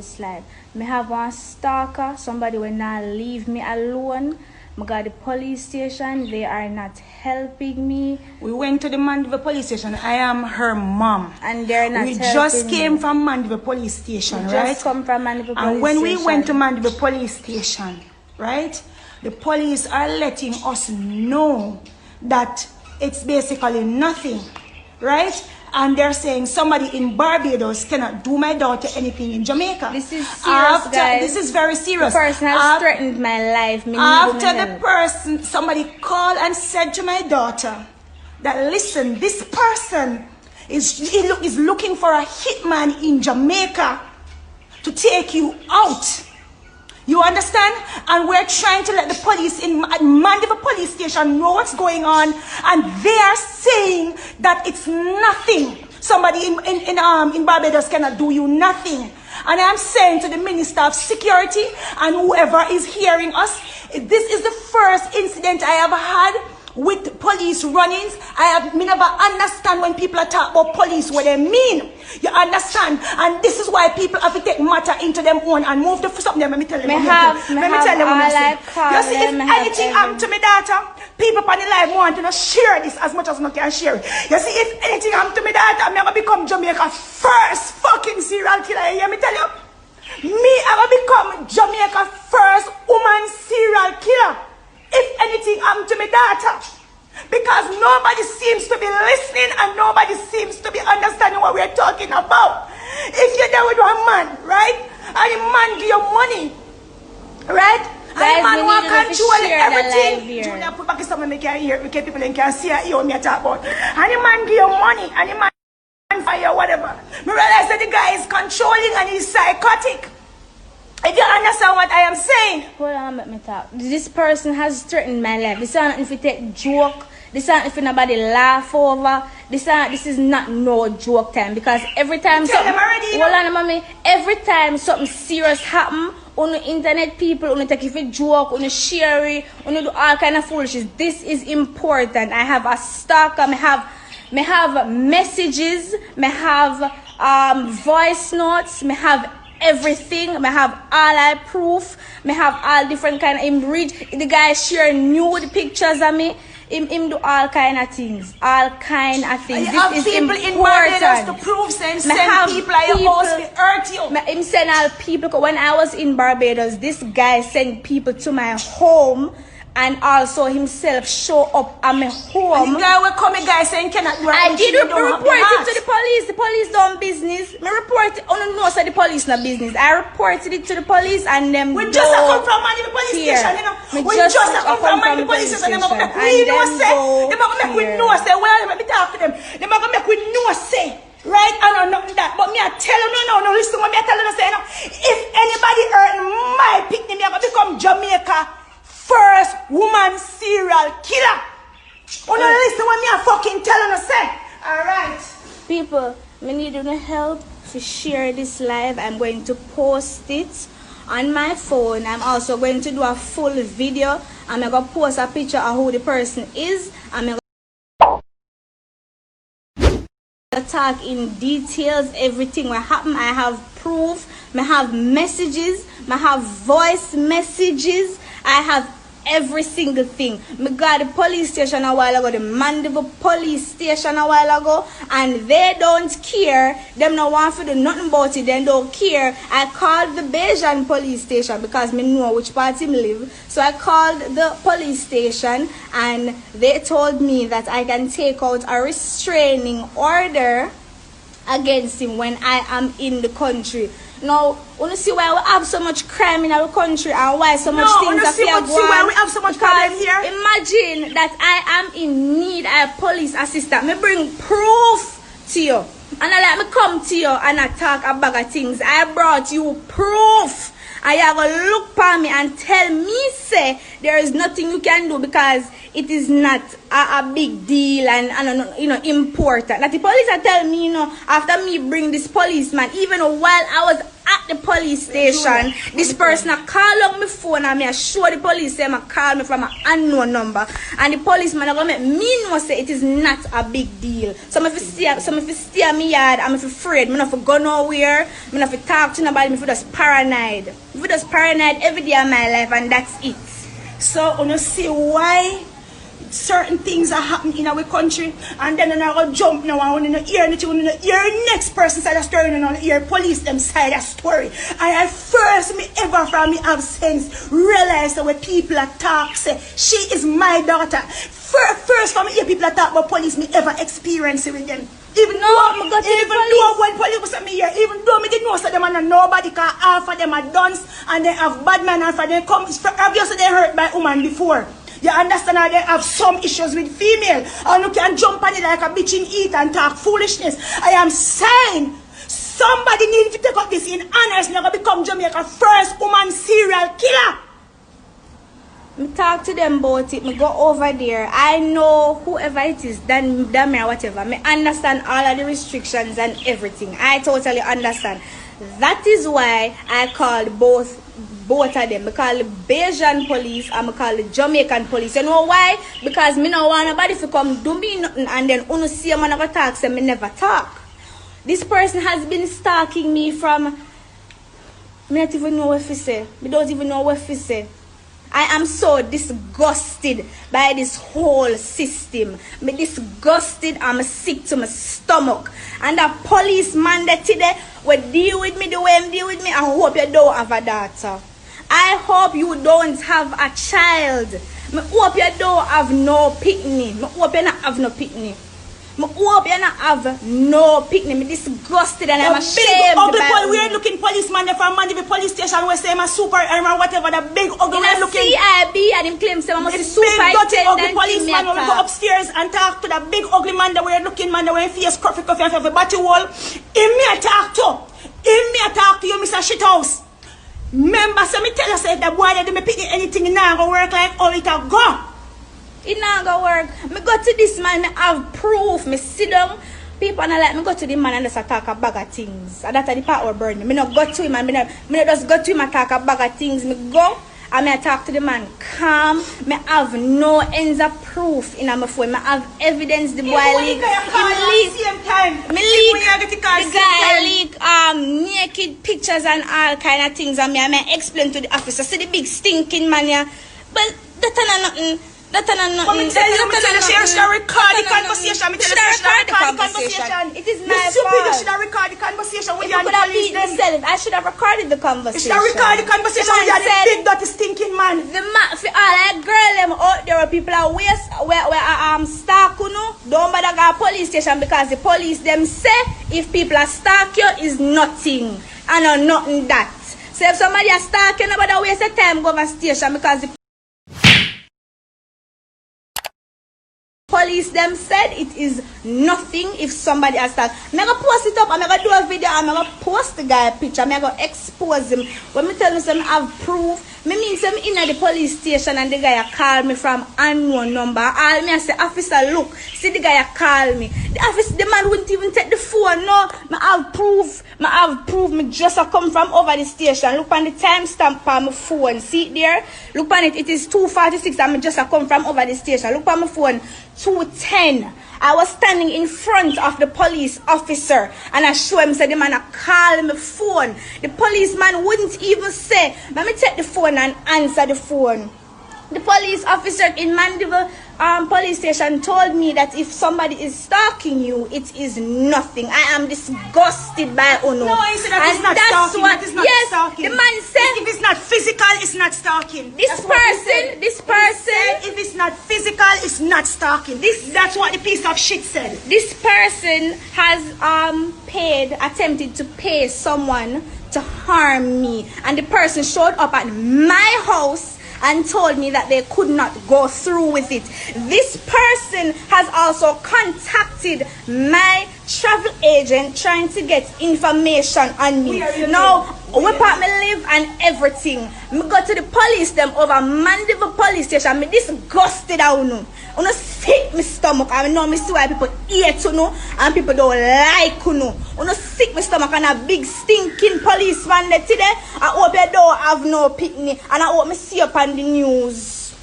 this life. Me have one stalker, somebody will not leave me alone. I got the police station, they are not helping me. We went to the Mandeville police station. I am her mom. And they're not helping me. We just came from Mandeville police station, right? Just come from Mandeville police station. And when we went to Mandeville police station, right? The police are letting us know that it's basically nothing, right? And they're saying somebody in Barbados cannot do my daughter anything in Jamaica. This is serious, guys. This is very serious. The person has threatened my life. Somebody called and said to my daughter that, listen, this person is looking for a hitman in Jamaica to take you out. You understand? And we're trying to let the police in Mandeville police station know what's going on, and they are saying that it's nothing. Somebody in Barbados cannot do you nothing. And I'm saying to the Minister of Security and whoever is hearing us, this is the first incident I have had with police run-ins. Me never understand when people are talking about police what they mean. You understand? And this is why people have to take matter into them own and move the something. Let me tell them. You see, if anything happened to my daughter, people on the live want to share this as much as I can share it. You see, if anything happened to my daughter, I'm gonna become Jamaica's first fucking serial killer. You hear me tell you? Me, I'm gonna become Jamaica's first woman serial killer. If anything happened to my daughter, because nobody seems to be listening and nobody seems to be understanding what we're talking about. If you're there with one man, right, and the man give you money, right, and the man want control everything. Julia, put back something we can hear, we can people can see you me talk about. And the man give you money, and the man fire whatever. Me realize that the guy is controlling and he's psychotic. If you understand what I am saying. Hold on, let me talk. This person has threatened my life. This is not if you take joke. This is not if nobody laugh over. This is not no joke time. Because every time something, hold on, mommy. Every time something serious happen on the internet, people on take it for joke, on share it, on do all kind of foolishness. This is important. I have a stalker. Me have messages. Me have voice notes. Me have everything. I have all I proof. I have all different kind of him read. The guy share nude pictures of me. Him do all kind of things. All kind of things. This is people important. In Barbados to prove send people are supposed to hurt you. Him send all people. When I was in Barbados, this guy sent people to my home. And also himself show up at my home. The guy will come, a guy saying cannot do it. I did report it to the police. The police done business. Me report it. Oh no, so the police not business. I reported it to the police and them. We just come from the police station, you know. We just come from the police station. They make we know say. They make we know say. Well, let me talk to them. They make we know say. Right? I know nothing that. But me I tell you no. Listen what me I tell you say. If anybody hurt my picnic, me I gonna become Jamaica first woman serial killer. Oh no, listen what me a fucking telling us say. Alright. People, we need your help to share this live. I'm going to post it on my phone. I'm also going to do a full video. I'm going to post a picture of who the person is. I'm going to talk in details, everything what happened. I have proof. I have messages. I have voice messages. I have every single thing. Me got the police station a while ago, the Mandeville police station a while ago, and they don't care. Them no want to do nothing about it. They don't care. I called the Bajan police station because me know which part him live. So I called the police station and they told me that I can take out a restraining order against him when I am in the country. Now, you see why we have so much crime in our country and why so much things are going on. See why we have so much problem here. Imagine that I am in need of a police assistant. Me bring proof to you. And I let me come to you and I talk about things. I brought you proof. And you have to look for me and tell me, say, there is nothing you can do because it is not a big deal and you know, important. That the police are telling me, you know, after me bring this policeman, even while I was at the police station. This person I call on my phone and I show the police say I call me from an unknown number. And the policeman are gonna make me know say it is not a big deal. Some if you stay at me yard, I'm afraid. I'm not for go nowhere. I'm not for talk to nobody. I'm for just paranoid. I'm for just paranoid every day of my life, and that's it. So you see why certain things are happening in our country, and then I go jump now and when you hear anything, when you hear next person side of story, and you hear police them side of story. I first me ever from me have sense realize that when people talk say she is my daughter. First from me hear people talk about police, me ever experience it with them. Even though when police was at me here, even though me didn't know so them and nobody can half of them are duns and they have bad man and for them come obviously they hurt by woman before. You understand how they have some issues with female and you can jump on it like a bitch and eat and talk foolishness. I am saying somebody needs to take up this in honest and become Jamaica's first woman serial killer. Me talk to them about it. Me go over there. I know whoever it is, Dan or whatever. Me understand all of the restrictions and everything. I totally understand. That is why I called both of them. I call the Bajan police and I call the Jamaican police. You know why? Because me no want nobody to come do me nothing and then uno see me never talk, so me never talk. This person has been stalking me from me don't even know what to say. Me don't even know what to say. I am so disgusted by this whole system. Me disgusted, I'm sick to my stomach. And that policeman that today will deal with me the way he deal with me. I hope you don't have a daughter. I hope you don't have a child. I hope you don't have no picnic. I hope you not have no picnic. I hope you not have no picnic. I'm disgusted and I'm ashamed. Ugly weird looking policeman there from Mandeville police station where say I'm a super or whatever, the big ugly weird looking CIB and him claim say I'm a super dirty ugly policeman when we go upstairs and talk to the big ugly man, the weird looking man, the way face coffee and have a batty wall. Him me a talk to you, Mr. Shithouse. Remember, so me tell you say the boy that me pick anything now go work like how it a go. It not gonna work. Me go to this man, me have proof. Me sit down. People are like me go to the man and just talk a bag of things. And that's the part where burn me. Me not go to him and me not just go to him and talk a bag of things. Me go and me talk to the man calm. Me have no ends of proof in my phone. Me have evidence the boy leak. The guy leak naked pictures and all kind of things. And me explain to the officer. See the big stinking man here. But that's not nothing. But me tell you, she should record the conversation. It is my fault. You should record the conversation with you. I should have recorded the conversation. You should record the conversation with the big dirty stinking man. The man, for all that girl them out there, people are waste where stalk you know. Don't bother go police station because the police them say if people are stalk you is nothing and nothing that. So if somebody are stalk you, nobody waste the time go to station because the police them said it is nothing if somebody has that. I'm gonna post it up, I'm gonna do a video, I'm gonna post the guy picture, I'm gonna expose him. When me tell you some have proof, me mean some in the police station and the guy call me from unknown number. All me I say, officer look, see the guy call me. The man wouldn't even take the phone, no. I have proof, me just come from over the station. Look on the timestamp on my phone, see it there? Look on it, it is 2:46 and me just come from over the station. Look on my phone, 2:10. I was standing in front of the police officer and I show him, said the man call my phone. The policeman wouldn't even say, let me take the phone and answer the phone. The police officer in Mandeville police station told me that if somebody is stalking you, it is nothing. I am disgusted by Uno. No, he said that it's not stalking. That is not stalking. The man said if it's not physical, it's not stalking. This person, if it's not physical, it's not stalking. That's what the piece of shit said. This person has attempted to pay someone to harm me, and the person showed up at my house and told me that they could not go through with it. This person has also contacted my travel agent trying to get information on me. Now, where part me live and everything. Me go to the police them over Mandeville police station. Me disgusted out now. Uno sick my stomach. I know me see why people hate you know and people don't like you know. Uno sick my stomach and a big stinking policeman there today. I hope you don't have no picnic and I hope me see up on the news.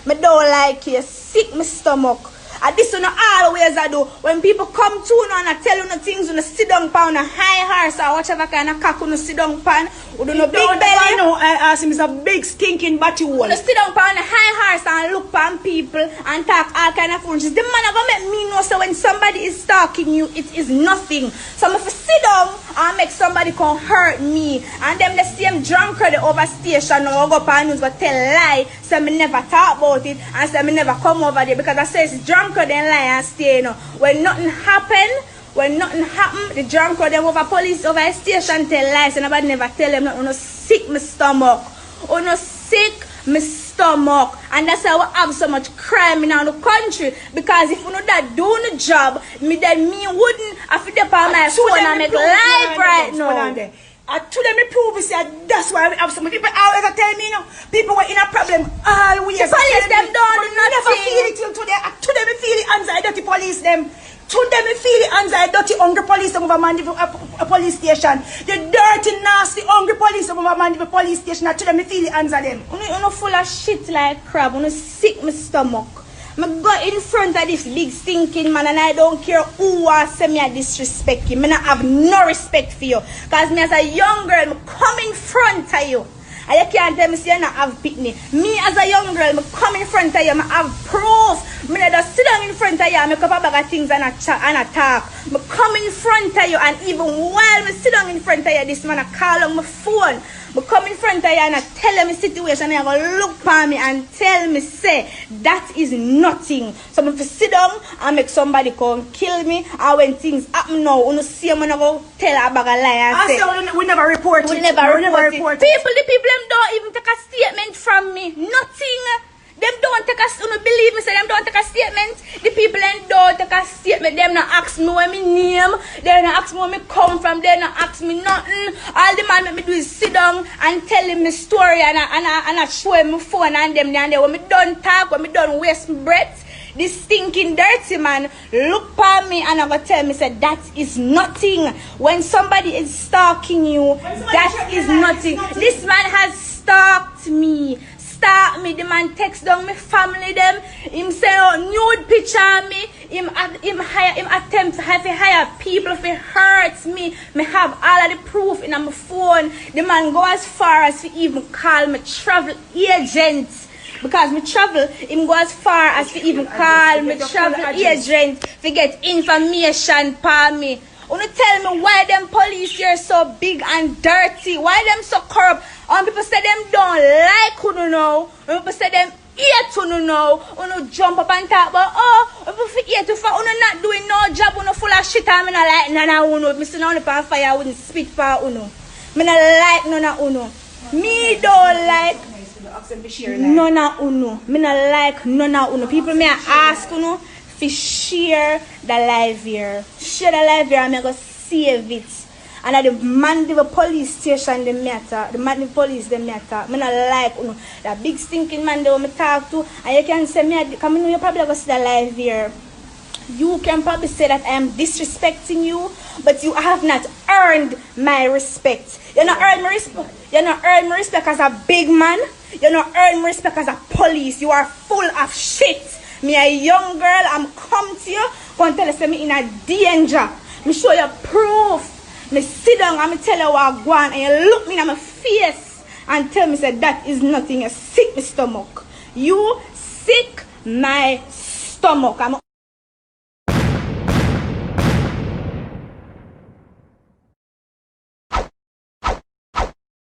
Me don't like you. Sick my stomach. And this one always I do. When people come to you and I tell you no things, you sit down pan a high horse or whatever kind of cock you sit down pan. You do no big belly. No, I ask him it's a big stinking batty wall. You sit down pan a high horse and look pan people and talk all kind of foolishness. The man gonna make me know so when somebody is stalking you, it is nothing. So if I sit down and make somebody come hurt me and them the same drunkard over station or go up and news but tell lie, so me never talk about it and say me never come over there because I say it's drunk then lie and stay, you know. When nothing happen, the drunk or them over police over a station tell lies and nobody never tell them nothing. Sick my stomach. Sick my stomach. And that's how we have so much crime in the country. Because if you know that doing the job, me wouldn't have to depend on my phone and make live right now. I told them to prove it, that's why we have some people always tell me, you know, people were in a problem always. The police them don't do nothing. Never feel it till today. I told them to feel the anxiety dirty police them. Told them to feel the anxiety dirty hungry police them over man a police station. The dirty nasty hungry police them over man the police station. I told them to feel the anxiety them. You full of shit like crab. You sick my stomach. I go in front of this big stinking man and I don't care who wants to say me I disrespect you. I don't have no respect for you. Because me as a young girl, I come in front of you. And you can't tell me say you don't have pitney. Me as a young girl, I come in front of you, I have proof. I just sit down in front of you and make up a bag of things and I talk. I come in front of you and even while I sit down in front of you, this man I call on my phone. I come in front of you and I tell them the situation and I go look at me and tell me say that is nothing. So if I sit down and make somebody come kill me and when things happen now, you see I'm gonna go tell a bag of lie and say we never report it. We never report it. The people them don't even take a statement from me. Nothing. Them don't take a believe me, say them don't take a statement. The people them don't take a statement. Them not ask me where my name. They not ask me where me come from. They not ask me nothing. All the man make me do is sit down and tell him my story and I show him my phone and them and they when me done talk, when me done waste my breath. This stinking dirty man look at me and I'm gonna tell me say that is nothing. When somebody is stalking you, that is nothing. This man has stalked me. The man text down my family them. Him say nude picture of me. Him attempt to hire people to hurt me. Me have all of the proof in my phone. The man go as far as to even call me travel agent. Because me travel, him go as far as to even call me travel agent to get information for me. Wanna tell me why them police here so big and dirty? Why them so corrupt? And people say them don't like who know. And people say them hate who know. Who jump up and talk about if you hate to fight, who not doing no job, who full of shit. I mean I like none of uno. Me see none of fire, I wouldn't spit for uno. Me not like none of uno. Me don't like none of uno. Me not like none of uno. People may ask uno. To share the live here. Share the live here and I'm going to save it. And at the man the police station the matter. The man the police the matter. I don't like you know, that big stinking man that I talk to. And you can say me come in, you probably going to see the live here. You can probably say that I am disrespecting you, but you have not earned my respect. You not earned my respect. You not earned my respect as a big man. You not earned my respect as a police. You are full of shit. Me a young girl, I'm come to you, come tell you say me in a danger. Me show you proof. Me sit down and me tell you what I want and you look me in my face and tell me say that is nothing. You sick my stomach. You sick my stomach.